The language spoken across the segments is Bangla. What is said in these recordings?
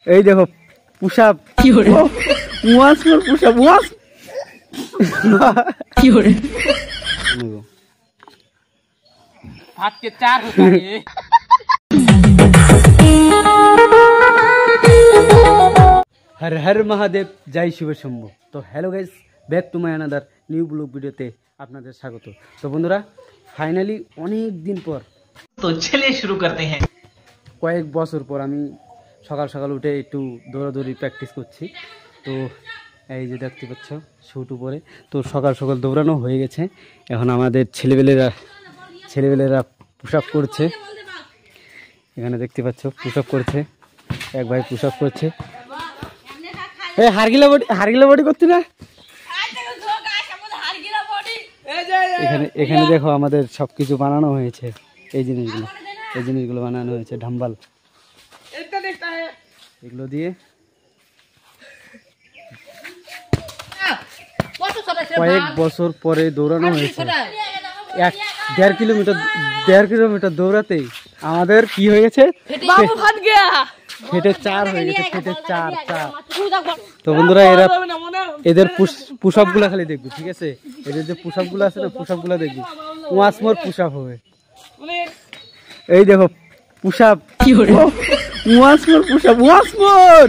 এই দেখো পুশ আপ কি করে once more push up once কি করে हाथ के 4 होता है। हर हर महादेव जय शिव शंभु। तो hello guys back to my another new blog ভিডিওতে আপনাদের স্বাগত। তো বন্ধুরা ফাইনালি অনেক দিন পর तो चलिए शुरू करते हैं। কয়েক বছর পর আমি সকাল সকাল উঠে একটু দৌড়াদৌড়ি প্র্যাকটিস করছি। তো এই যে দেখতে পাচ্ছ শুট উপরে, তো সকাল সকাল দৌড়ানো হয়ে গেছে। এখন আমাদের ছেলেবেলেরা পুশ আপ করছে। এখানে দেখতে পাচ্ছ পুশ আপ করছে, এক ভাই পুশ আপ করছে। এই হারগিলা বডি করছি না এখানে দেখো আমাদের সবকিছু বানানো হয়েছে। এই জিনিসগুলো বানানো হয়েছে ঢাম্বাল, এগুলো দিয়ে কয়েক বছর পরে দৌড়ানো হয়েছে। 1.5 কিলোমিটার দৌড়াতেই আমাদের কি হয়ে গেছে, ফেটে 4 হয়ে গেছে, ফেটে 4। তো বন্ধুরা এদের পুশ আপ গুলা খালি দেখবি, ঠিক আছে? এদের যে পুশ আপ গুলো আছে না, পুশ আপ গুলা দেখবি, ওয়ান্স মোর পুশ আপ হবে। এই দেখো পুশ আপ কি করে once more push up once more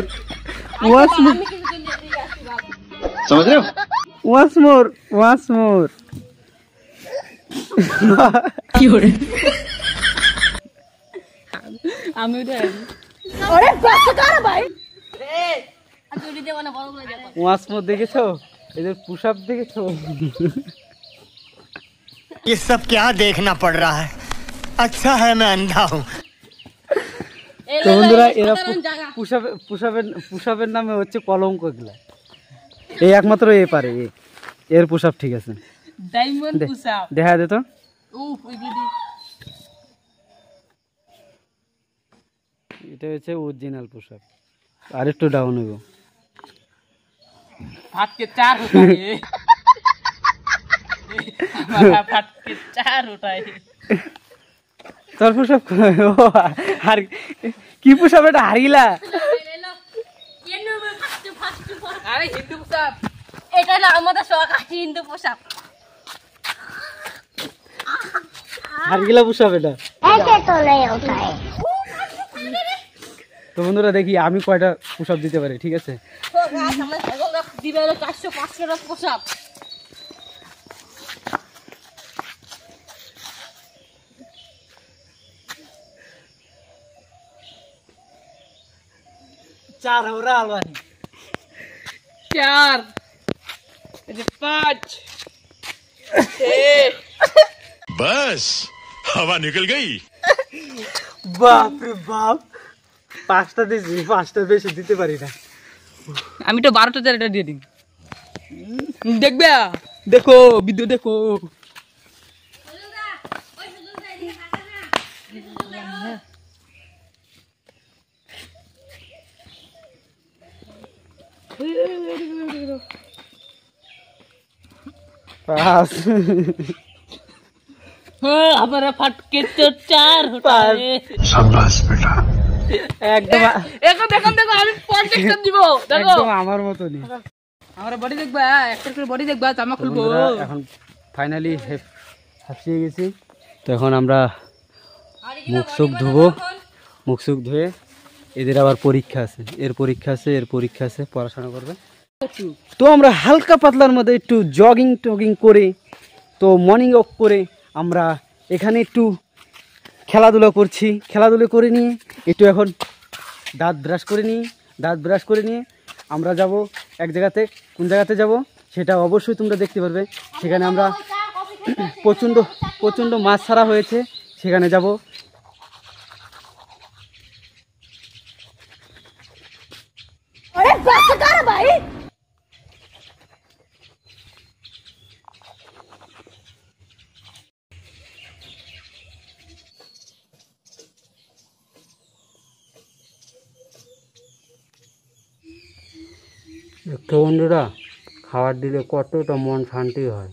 समझ रहे हो ওয়ান্স মোর কি করে আমি আরে বাস কর ভাই ওয়ান্স মোর দেখেছো, এদের পুশ আপ দেখেছো? ये सब क्या देखना पड़ रहा है, अच्छा है मैं अंधा हूँ। তো বন্ধুরা এরা পুশ আপের নামে হচ্ছে কলঙ্ক। এগুলা এই একমাত্র এ পারে, এর পুশ আপ ঠিক আছে। डायमंड पुश अप দেখা দে তো। এটা হচ্ছে অরিজিনাল পুশ আপ। আর একটু ডাউন হইব। हाथ के 4 होता है। हाथ के 4 होता है। তোর পুশ আপ আর কি পুশ আপ? এটা হারিলা अरे हिंदू पुश अप এটা না আমাদের শখ আছে হিন্দু পোশাক। হারিলা পুশ আপ এটা। ऐसे तो नहीं होता है। তো বন্ধুরা দেখি আমি কয়টা পুশ আপ দিতে পারি, ঠিক আছে? তো গাছ আমরা ছাগলরা দিবে 400-500 টা পোশাক। चार हो रहा अलवानी 4 5 6 बस हवा निकल गई। बाप रे बाप, 5টা দিছি, 5টা বেশি দিতে পারি না আমি তো 12টা এটা দিয়ে দিই। দেখবে দেখো ভিডিও দেখো। हमारा फटके तो 4 होता है। शाबाश बेटा। একদম देखो আমি প্রজেক্টর দিব দেখো একদম আমার মতই। আমার বডি দেখবা, একটা করে বডি দেখবা, জামা খুলবো। এখন ফাইনালি হাঁপিয়ে গেছি। তো এখন আমরা মুখ সুখ ধুয়ে এদের আবার পরীক্ষা আছে, এর পরীক্ষা আছে, পড়াশোনা করবে। তো আমরা হালকা পাতলার মধ্যে একটু জগিং করে, তো মর্নিং ওয়াক করে আমরা এখানে একটু খেলাধুলা করে নিয়ে একটু এখন দাঁত ব্রাশ করে নিয়ে আমরা যাব এক জায়গাতে। কোন জায়গাতে যাব সেটা অবশ্যই তোমরা দেখতে পারবে। সেখানে আমরা প্রচণ্ড মাছ ছাড়া হয়েছে, সেখানে যাব। अरे बस कर भाई। তো বন্ধুরা খাবার দিলে কতটা মন শান্তি হয়।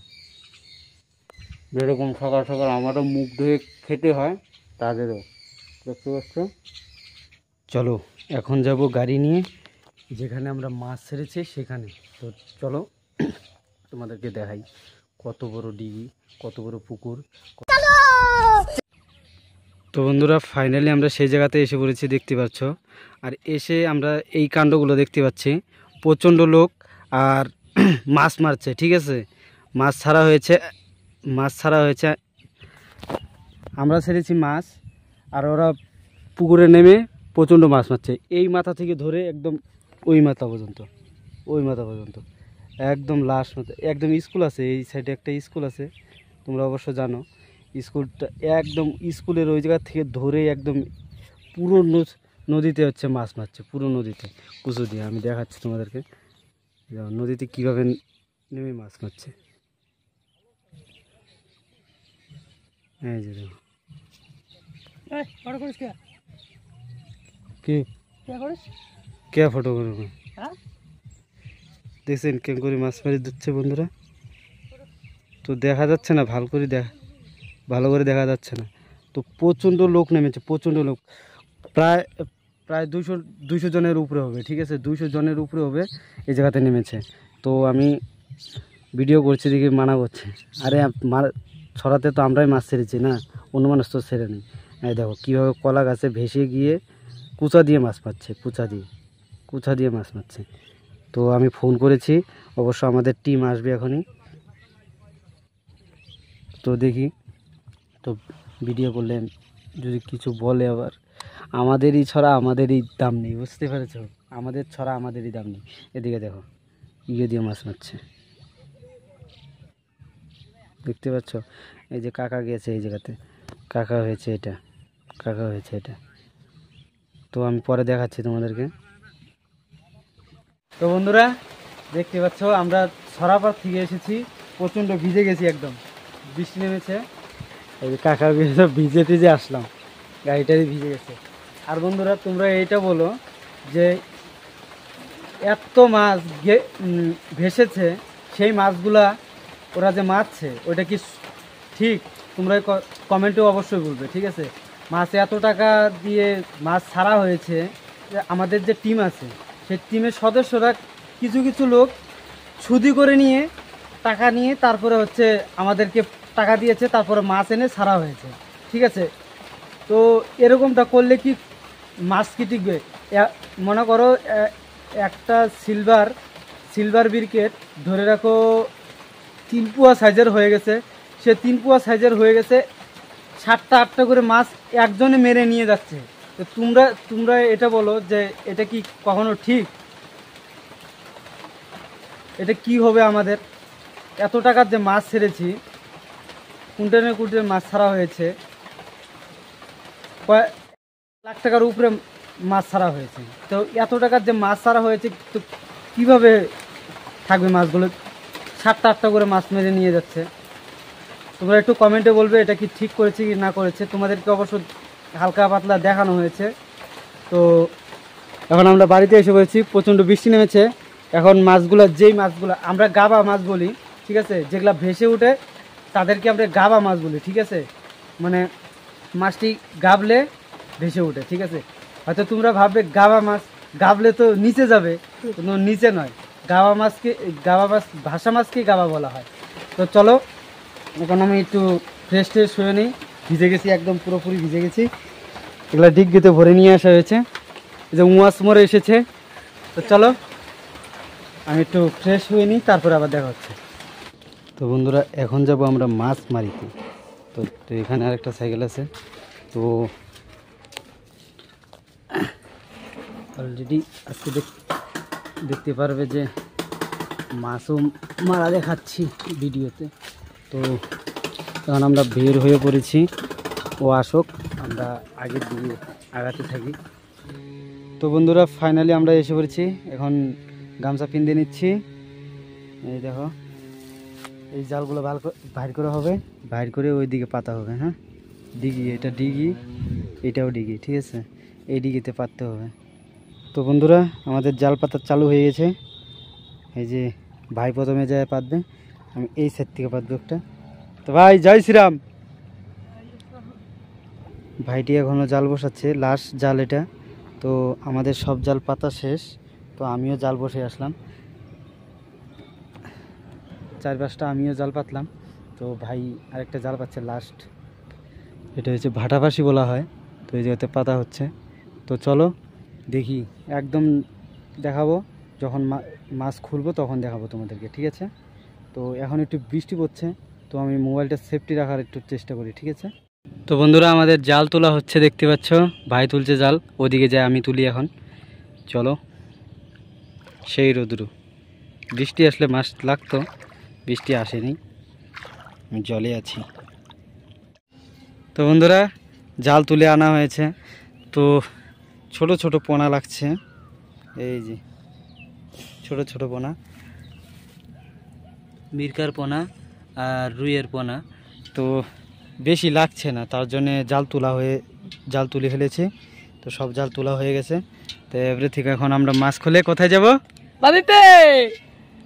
যেরকম সকাল সকাল আমারও মুখ ধুয়ে খেতে হয়, তাদেরও দেখতে পাচ্ছ। চলো এখন যাব গাড়ি নিয়ে যেখানে আমরা মাছ ছেড়েছি সেখানে। তো চলো তোমাদেরকে দেখাই কত বড় ডিগি, কত বড় পুকুর। তো বন্ধুরা ফাইনালি আমরা সেই জায়গাতে এসে পড়েছি, দেখতে পাচ্ছ। আর এসে আমরা এই কাণ্ডগুলো দেখতে পাচ্ছি, প্রচণ্ড লোক আর মাছ মারছে, ঠিক আছে। মাছ ছাড়া হয়েছে, আমরা ছেড়েছি মাছ আর ওরা পুকুরে নেমে প্রচণ্ড মাছ মারছে। এই মাথা থেকে ধরে একদম ওই মাথা পর্যন্ত একদম লাস্ট মাথা। একদম স্কুল আছে এই সাইডে, একটা স্কুল আছে, তোমরা অবশ্য জানো। স্কুলটা একদম স্কুলের ওই জায়গা থেকে ধরে একদম পুরো নদীতে হচ্ছে মাছ মারছে, পুরো নদীতে কুচু দিয়ে। আমি দেখাচ্ছি তোমাদেরকে নদীতে কীভাবে নেমে মাছ মারছে। এই যে দেখো কে ফটো করবে, দেখছেন কেন করে মাছ মারি দিচ্ছে বন্ধুরা। তো দেখা যাচ্ছে না ভালো করে দেখা যাচ্ছে না। তো প্রচণ্ড লোক নেমেছে, প্রচণ্ড লোক, প্রায় 200 জনের উপরে হবে, ঠিক আছে। 200 জনের উপরে হবে এই জায়গাতে নেমেছে। তো আমি ভিডিও করছি দেখে মানা করছে, আরে ছড়াতে তো আমরাই মাছ ছেড়েছি না, অন্য মানুষ তো ছেড়ে নেই। এই দেখো কীভাবে কলা গাছে ভেসে গিয়ে কুচা দিয়ে মাছ মারছে, কুচা দিয়ে মাছ মারছে। তো আমি ফোন করেছি, অবশ্য আমাদের টিম আসবে এখনই। তো দেখি, তো ভিডিও করলে যদি কিছু বলে আবার আমাদেরই ছড়া আমাদেরই দাম নেই, বুঝতে পেরেছ? আমাদের ছড়া আমাদেরই দাম নেই। এদিকে দেখো ইয়ে দিয়ে মাছ মারছে, দেখতে পাচ্ছ? এই যে কাকা গেছে এই জায়গাতে, কাকা হয়েছে এটা। তো আমি পরে দেখাচ্ছি তোমাদেরকে। তো বন্ধুরা দেখতে পাচ্ছ আমরা ছড়াপাড় থেকে এসেছি, প্রচণ্ড ভিজে গেছি, একদম বৃষ্টি নেমেছে। এই যে কাকার ভিজে টিজে আসলাম, গাড়িটাই ভিজে গেছে। আর বন্ধুরা তোমরা এইটা বলো যে এত মাছ ভেসেছে, সেই মাছগুলা ওরা যে মারছে ওইটা কি ঠিক? তোমরা কমেন্টেও অবশ্যই বলবে, ঠিক আছে। মাছ এত টাকা দিয়ে মাছ ছাড়া হয়েছে, আমাদের যে টিম আছে সেই টিমের সদস্যরা কিছু লোক সুদি করে নিয়ে টাকা নিয়ে তারপরে হচ্ছে আমাদেরকে টাকা দিয়েছে, তারপরে মাছ এনে ছাড়া হয়েছে, ঠিক আছে। তো এরকমটা করলে কি মাছ কি টিকবে? মনে করো একটা সিলভার ব্রিকেট ধরে রাখো 3 পোয়া সাইজের হয়ে গেছে, সে 3 পোয়া সাইজের হয়ে গেছে, 7টা 8টা করে মাছ একজনে মেরে নিয়ে যাচ্ছে। তো তোমরা এটা বলো যে এটা কি কখনো ঠিক? এটা কি হবে আমাদের? এত টাকার যে মাছ ছেড়েছি, কুইন্টালের মাছ ছাড়া হয়েছে, কয়েক লাখ টাকার উপরে মাছ ছাড়া হয়েছে। তো এত টাকার যে মাছ ছাড়া হয়েছে, তো কীভাবে থাকবে মাছগুলো? 7টা 8টা করে মাছ মেরে নিয়ে যাচ্ছে। তোমরা একটু কমেন্টে বলবে এটা কি ঠিক করেছে কি না করেছে। তোমাদেরকে অবশ্য হালকা পাতলা দেখানো হয়েছে। তো এখন আমরা বাড়িতে এসে পড়েছি, প্রচণ্ড বৃষ্টি নেমেছে। এখন যেই মাছগুলো আমরা গাবা মাছ বলি, ঠিক আছে, যেগুলো ভেসে উঠে তাদেরকে আমরা গাবা মাছ বলি, ঠিক আছে। মানে মাছটি গাবলে ভেসে উঠে, ঠিক আছে। হয়তো তোমরা ভাববে গাবা মাছ গাবলে তো নিচে যাবে, কিন্তু নিচে নয়, গাবা মাছ ভাষা মাছকেই গাবা বলা হয়। তো চলো এখন আমি একটু ফ্রেশ হয়ে নিই, ভিজে গেছি, একদম পুরোপুরি ভিজে গেছি। এগুলো ডিগ্গিতে ভরে নিয়ে আসা হয়েছে, এই যে মাছ মরে এসেছে। তো চলো আমি একটু ফ্রেশ হয়ে নিই, তারপরে আবার দেখা হচ্ছে। তো বন্ধুরা এখন যাব আমরা মাছ মারিতে। তো এখানে আরেকটা সাইকেল আছে। তো অলরেডি আজকে দেখতে পারবে যে মাছও মারা দেখাচ্ছি ভিডিওতে। তো এখন আমরা বের হয়ে পড়েছি, ও আসুক, আমরা আগের দিকে আগাতে থাকি। তো বন্ধুরা ফাইনালি আমরা এসে পড়েছি, এখন গামছা পিঁধে নিচ্ছি। এই দেখো এই জালগুলো বাইর করা হবে, বাইর করে ওই দিকে পাতা হবে। হ্যাঁ, ডিগি, এটা ডিগি, এটাও ডিগি, ঠিক আছে, এই ডিগিতে পাততে হবে। তো বন্ধুরা আমাদের জাল পাতা চালু হয়ে গেছে। এই যে ভাই প্রথমে যায় পাতবে, আমি এই সাইড থেকে পাতবো একটা। তো ভাই জয় শ্রীরাম। ভাইটি এখনও জাল বসাচ্ছে, লাস্ট জাল এটা, তো আমাদের সব জাল পাতা শেষ, তো আমিও জাল বসে আসলাম, 4-5টা আমিও জাল পাতলাম। তো ভাই আরেকটা জাল পাচ্ছে লাস্ট, এটা হচ্ছে ভাটাপাশি বলা হয়, তো এই জায়গাতে পাতা হচ্ছে। তো চলো দেখি, একদম দেখাবো যখন মাছ খুলবো তখন দেখাবো তোমাদেরকে, ঠিক আছে? তো এখন একটু বৃষ্টি পড়ছে, তো আমি মোবাইলটা সেফটি রাখার একটু চেষ্টা করি, ঠিক আছে? তো বন্ধুরা আমাদের জাল তোলা হচ্ছে, দেখতে পাচ্ছ ভাই তুলছে জাল, ওদিকে যায় আমি তুলি এখন। চলো, সেই রোদ্রু, বৃষ্টি আসলে মাছ লাগতো, বৃষ্টি আসেনি, আমি জলে আছি। তো বন্ধুরা জাল তুলে আনা হয়েছে, তো ছোট ছোট পোনা লাগছে, এই যে ছোট ছোট পোনা, মিরকার পোনা আর রুইয়ের পোনা। তো বেশি লাগছে না, তার জন্যে জাল তুলে ফেলেছি। তো সব জাল তোলা হয়ে গেছে, তো এবারে থেকে এখন আমরা মাছ খুলে কোথায় যাব? বাড়িতে।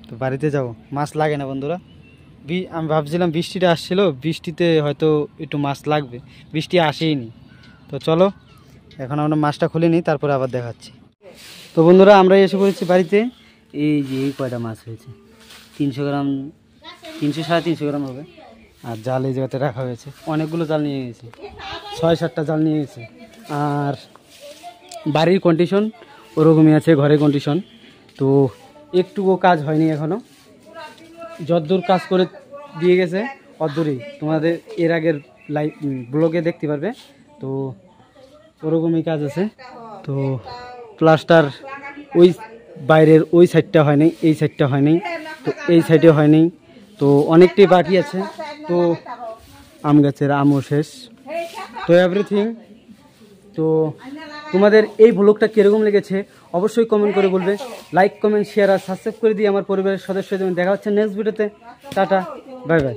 তো বাড়িতে যাব, মাছ লাগে না বন্ধুরা। আমি ভাবছিলাম বৃষ্টিটা আসছিল, বৃষ্টিতে হয়তো একটু মাছ লাগবে, বৃষ্টি আসেইনি। তো চলো এখন আমরা মাছটা খুলে নিই, তারপরে আবার দেখাচ্ছি। তো বন্ধুরা আমরা এসে পড়েছি বাড়িতে, এই যে এই কয়টা মাছ হয়েছে, 300 গ্রাম, 300-350 গ্রাম হবে। আর জাল এই জায়গাতে রাখা হয়েছে, অনেকগুলো জাল নিয়ে গেছে, 6-7টা জাল নিয়ে গেছে। আর বাড়ির কন্ডিশন ওরকমই আছে, ঘরের কন্ডিশন। তো একটুকু কাজ হয়নি এখনও, যতদূর কাজ করে দিয়ে গেছে অতদূরই তোমাদের এর আগের ব্লগে দেখতে পারবে। তো ওরকমই কাজ আছে। তো প্লাস্টার ওই বাইরের ওই সাইডটা হয়নি, এই সাইডটা হয়নি, তো এই সাইডে হয়নি, তো অনেকটাই বাকি আছে। তো আম গাছের আমও শেষ, তো এভরিথিং। তো তোমাদের এই ব্লগটা কীরকম লেগেছে অবশ্যই কমেন্ট করে বলবে, লাইক কমেন্ট শেয়ার আর সাবস্ক্রাইব করে দিয়ে আমার পরিবারের সদস্য যেমন। দেখা হচ্ছে নেক্সট ভিডিওতে, টাটা, বাই বাই।